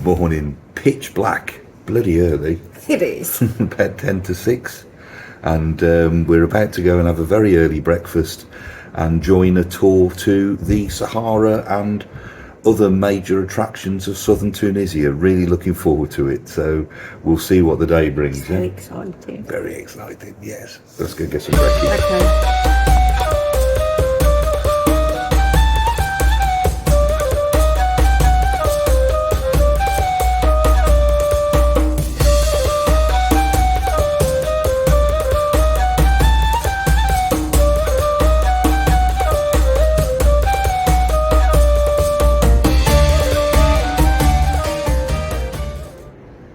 morning, pitch black, bloody early. It is. About 10 to 6. And we're about to go and have a very early breakfast and join a tour to the Sahara and other major attractions of southern Tunisia. Really looking forward to it. So we'll see what the day brings. Very exciting. Very exciting, yes. Let's go get some breakfast. Okay.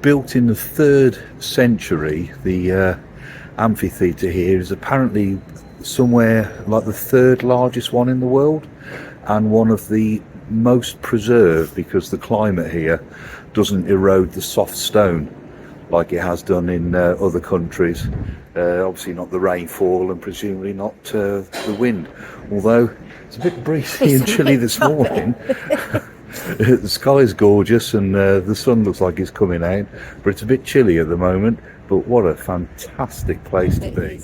Built in the 3rd century, the amphitheatre here is apparently somewhere like the 3rd largest one in the world and one of the most preserved, because the climate here doesn't erode the soft stone like it has done in other countries. Obviously not the rainfall and presumably not the wind, although it's a bit breezy and chilly this morning. The sky is gorgeous and the sun looks like it's coming out, but it's a bit chilly at the moment. But what a fantastic place to be.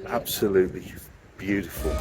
Absolutely beautiful.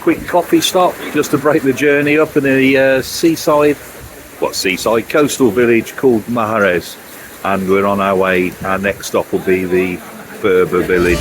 Quick coffee stop just to break the journey up in the coastal village called Mahrez, and we're on our way. Our next stop will be the Berber village.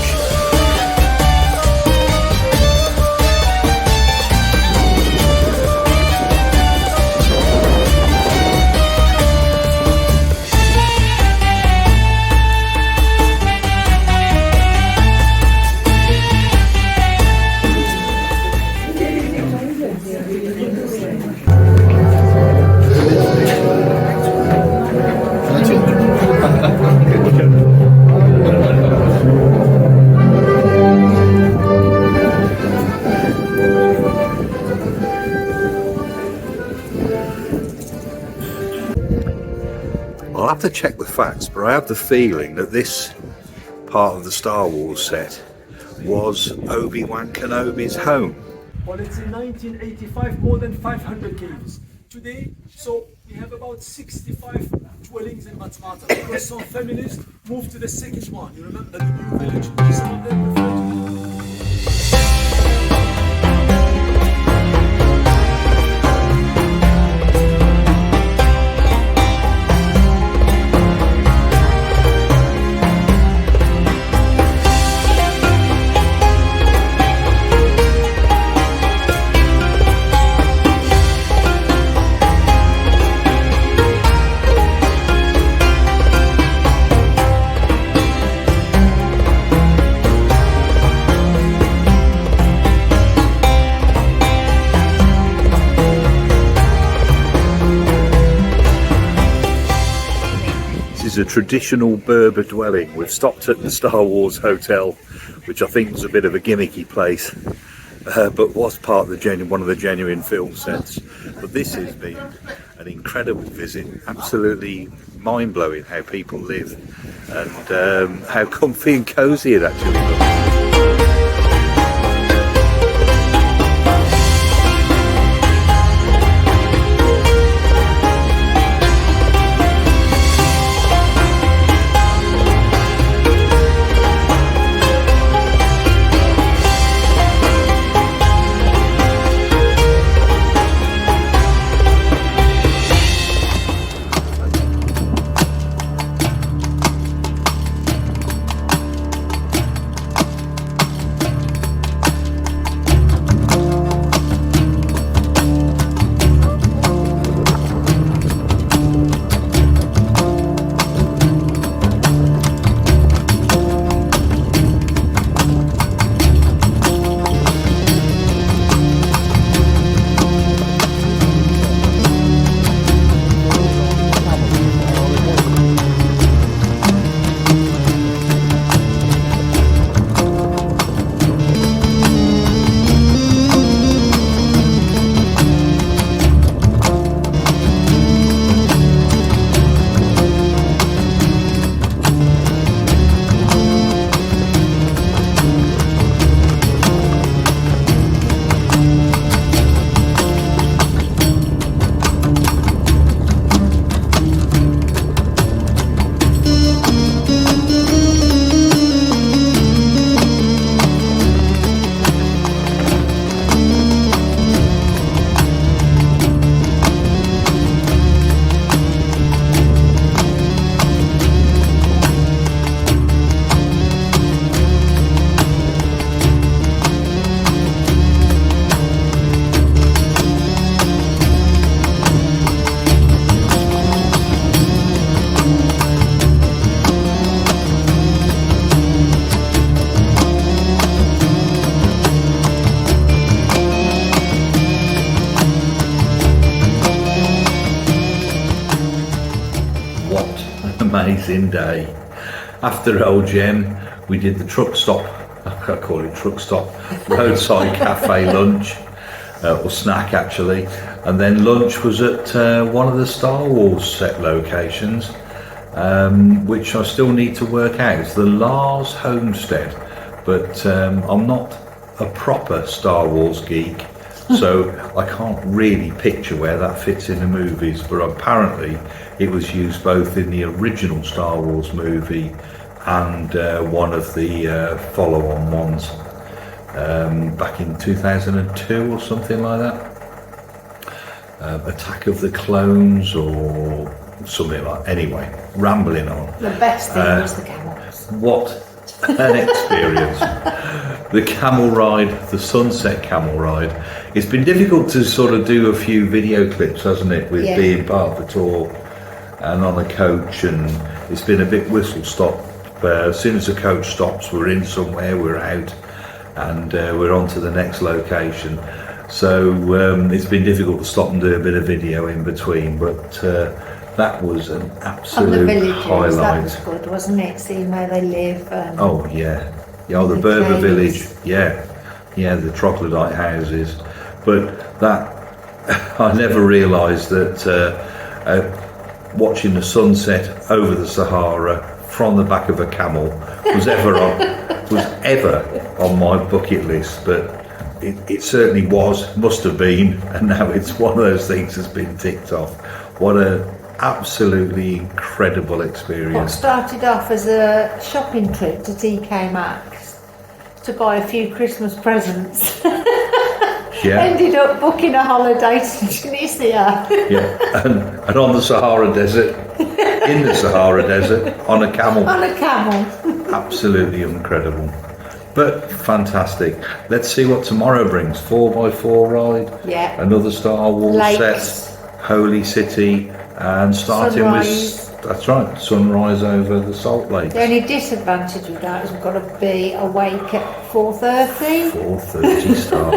I'll have to check the facts, but I have the feeling that this part of the Star Wars set was Obi-Wan Kenobi's home. Well, it's in 1985, more than 500 caves. Today, so we have about 65 dwellings in Matmata, because some families moved to the second one. You remember the new village? Some of them refer to is a traditional Berber dwelling. We've stopped at the Star Wars Hotel, which I think was a bit of a gimmicky place, but was part of the one of the genuine film sets. But this has been an incredible visit, absolutely mind-blowing how people live and how comfy and cosy it actually looks. an amazing day. After LGM, we did the truck stop. I call it truck stop, roadside cafe lunch, or snack actually, and then lunch was at one of the Star Wars set locations, which I still need to work out. It's the Lars Homestead, but I'm not a proper Star Wars geek, so I can't really picture where that fits in the movies, but apparently it was used both in the original Star Wars movie and one of the follow-on ones back in 2002 or something like that. Attack of the Clones or something like that. Anyway, rambling on. The best thing was the camels. What an experience. The camel ride, the sunset camel ride. It's been difficult to sort of do a few video clips, hasn't it, with being part of the tour and on a coach, and it's been a bit whistle stop. As soon as the coach stops, we're in somewhere, we're out, and we're on to the next location. So it's been difficult to stop and do a bit of video in between, but that was an absolute highlight. That was good, wasn't it? Seeing where they live. Oh yeah, the Berber village. Yeah, the troglodyte houses. But that I never realised that watching the sunset over the Sahara from the back of a camel was ever on my bucket list, but it certainly must have been, and now it's one of those things that's been ticked off. What an absolutely incredible experience. What started off as a shopping trip to TK Maxx to buy a few Christmas presents ended up booking a holiday to Tunisia. And on the Sahara Desert, in the Sahara Desert, on a camel. On a camel. Absolutely incredible. But fantastic. Let's see what tomorrow brings. 4x4 ride. Yeah. Another Star Wars Lakes. set. Holy City. And starting Sunrise. with, that's right, sunrise over the Salt Lakes. The only disadvantage with that is we've got to be awake at 4:30. 4:30 start.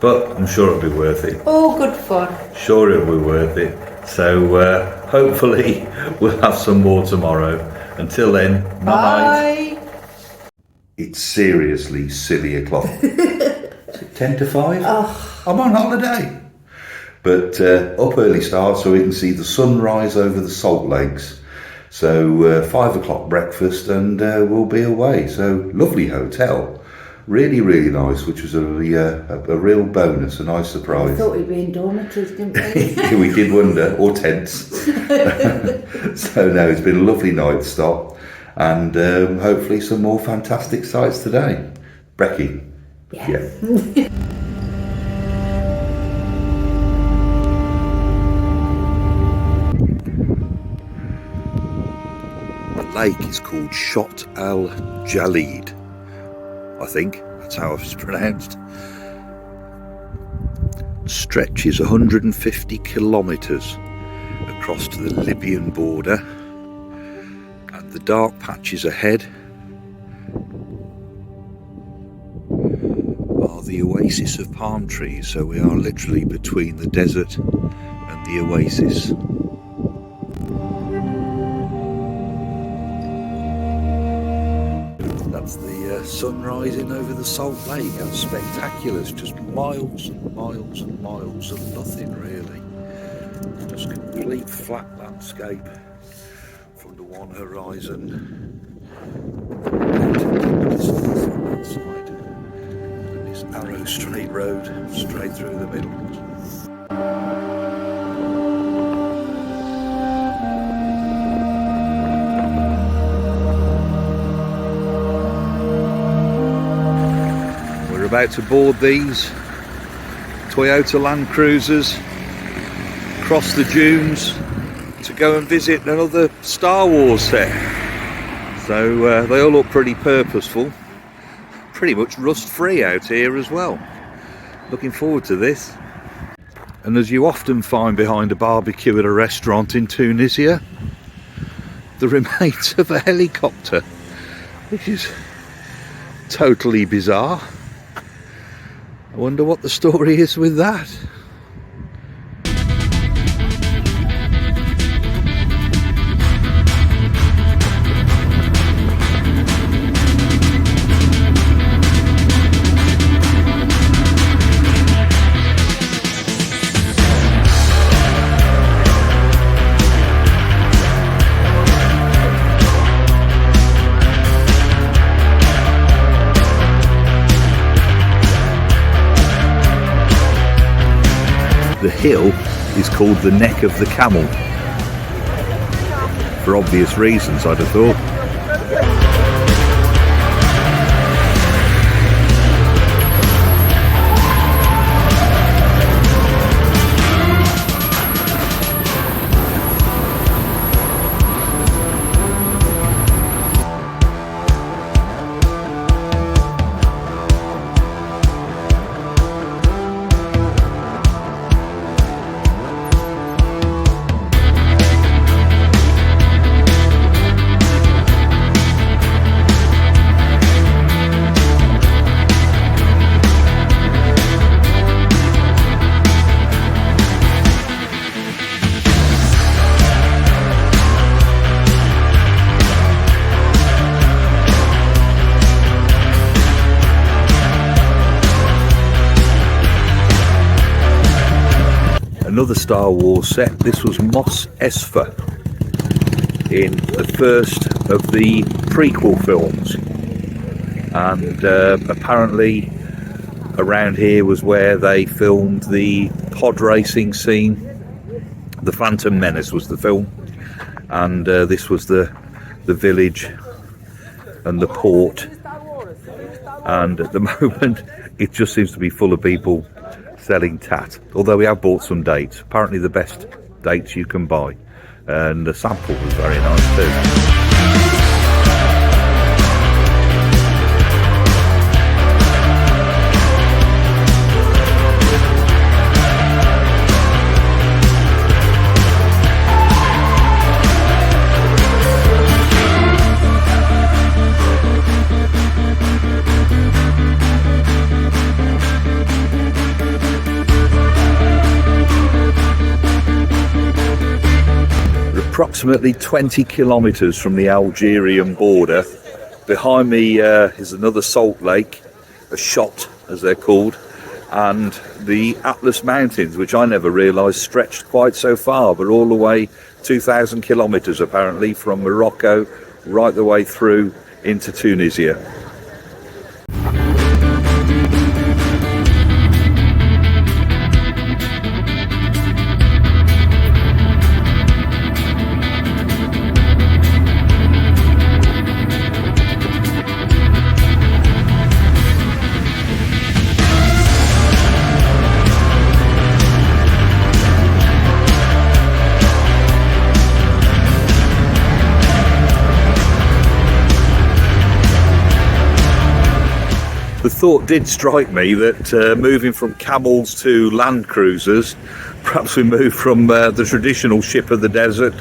But I'm sure it'll be worth it. All good fun. Sure it'll be worth it. So hopefully we'll have some more tomorrow. Until then, night. Bye. It's seriously silly o'clock. Is it 10 to 5? Oh. I'm on holiday. But up early start so we can see the sunrise over the Salt Lakes. So 5 o'clock breakfast and we'll be away. So lovely hotel. Really, really nice, which was a real bonus, a nice surprise. I thought we'd be in dormitories, didn't we? We did wonder, or tents. So no, it's been a lovely night stop, and hopefully some more fantastic sights today. Brecky. Yeah. The lake is called Shot Al Jalid. I think that's how it's pronounced. Stretches 150 kilometres across to the Libyan border, and the dark patches ahead are the oasis of palm trees, so we are literally between the desert and the oasis. That's the sun rising over the Salt Lake. How spectacular. It's just miles and miles and miles of nothing really. Just complete flat landscape from the one horizon down to the distance on that side. And this narrow straight road straight through the middle. About to board these Toyota Land Cruisers, cross the dunes to go and visit another Star Wars set. So they all look pretty purposeful, pretty much rust free out here as well. Looking forward to this. And as you often find behind a barbecue at a restaurant in Tunisia, the remains of a helicopter, which is totally bizarre. I wonder what the story is with that. hill is called the Neck of the Camel. For obvious reasons, I'd have thought. Another Star Wars set. This was Mos Espa in the first of the prequel films, and apparently around here was where they filmed the pod racing scene. The Phantom Menace was the film, and this was the village and the port, and at the moment it just seems to be full of people selling tat, although we have bought some dates, apparently the best dates you can buy, and the sample was very nice too. Approximately 20 kilometres from the Algerian border. Behind me is another salt lake, a shot as they're called, and the Atlas Mountains, which I never realised stretched quite so far, but all the way 2,000 kilometres apparently from Morocco right the way through into Tunisia. The thought did strike me that moving from camels to land cruisers, perhaps we move from the traditional ship of the desert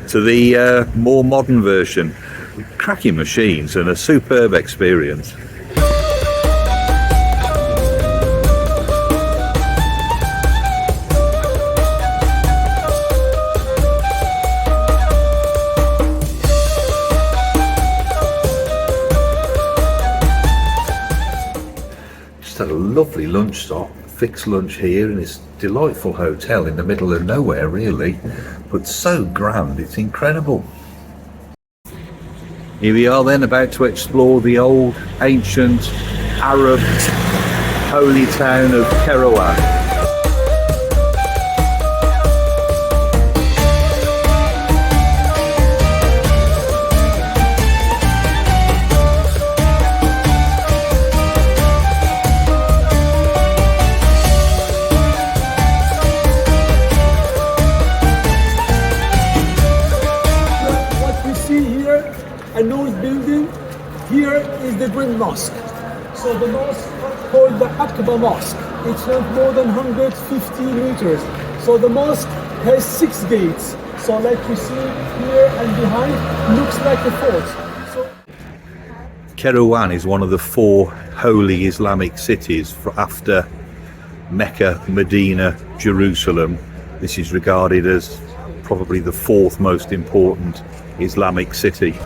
to the more modern version. Cracking machines and a superb experience. Had a lovely lunch stop, fixed lunch here in this delightful hotel in the middle of nowhere really, but so grand, it's incredible. Here we are then, about to explore the old ancient Arab holy town of Kairouan. An old building. Here is the Grand Mosque. So the mosque called the Aqaba Mosque. It's not more than 150 meters. So the mosque has 6 gates. So like you see here and behind, looks like a fort. Kairouan is one of the 4 holy Islamic cities after Mecca, Medina, Jerusalem. This is regarded as probably the 4th most important Islamic city.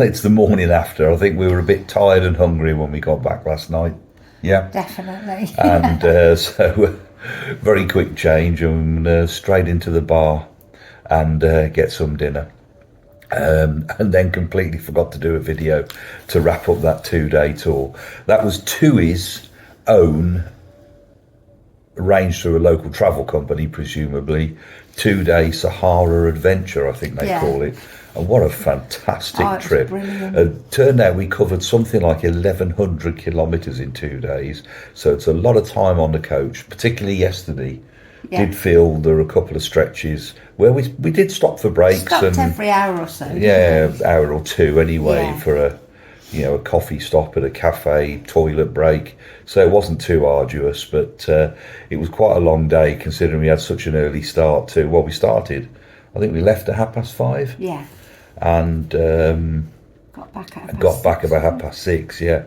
it's the morning after. I think we were a bit tired and hungry when we got back last night. Yeah. Definitely. And so very quick change and straight into the bar and get some dinner. And then completely forgot to do a video to wrap up that 2-day tour. That was TUI's own, arranged through a local travel company, presumably, 2-day Sahara adventure, I think they call it. And what a fantastic trip. Turned out we covered something like 1,100 kilometres in 2 days. So it's a lot of time on the coach, particularly yesterday. Did feel there were a couple of stretches where we did stop for breaks. Stopped every hour or so. Yeah, hour or two anyway, for a coffee stop at a cafe, toilet break. So it wasn't too arduous, but it was quite a long day considering we had such an early start too. Well, we started, I think we left at 5:30. Yeah. And got back at about 6:30. Yeah.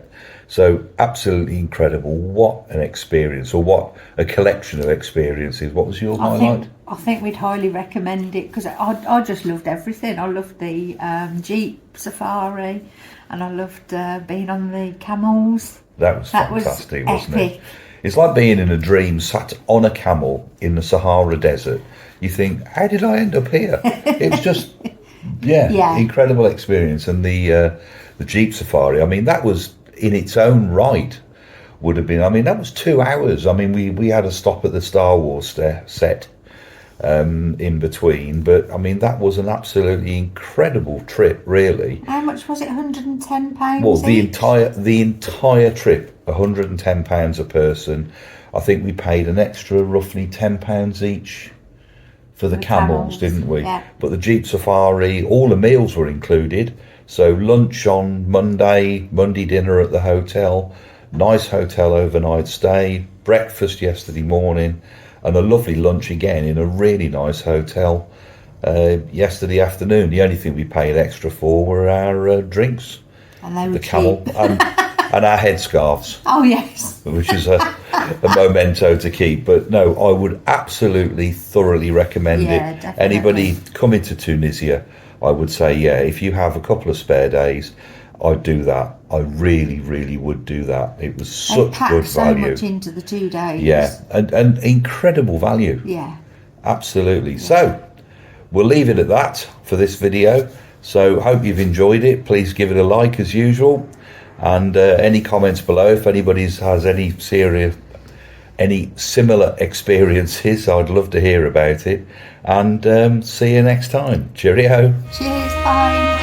So absolutely incredible. What an experience, or what a collection of experiences. What was your highlight? I think we'd highly recommend it because I just loved everything. I loved the Jeep safari, and I loved being on the camels. That was fantastic, wasn't epic. it? It's like being in a dream, sat on a camel in the Sahara Desert. You think, how did I end up here? It was just, incredible experience. And the Jeep safari, I mean, that was in its own right would have been, I mean, that was 2 hours. I mean, we had a stop at the Star Wars set in between, but I mean, that was an absolutely incredible trip, really. How much was it? £110? Well, the entire trip, £110 a person. I think we paid an extra roughly £10 each for the camels, didn't we? Yeah. But the Jeep safari, all the meals were included. So lunch on Monday dinner at the hotel, nice hotel overnight stay, breakfast yesterday morning, and a lovely lunch again in a really nice hotel yesterday afternoon. The only thing we paid extra for were our drinks, and they were the camel, and our headscarves. Oh yes, which is a memento to keep. But no, I would absolutely thoroughly recommend it. Definitely. Anybody coming to Tunisia, I would say, if you have a couple of spare days, I'd do that. I really, really would do that. It was such good value. So much into the 2 days. Yeah, and incredible value. Yeah. Absolutely. Yeah. So we'll leave it at that for this video. So hope you've enjoyed it. Please give it a like as usual. And any comments below, if anybody has any similar experiences, I'd love to hear about it. And see you next time. Cheerio. Cheers. Bye.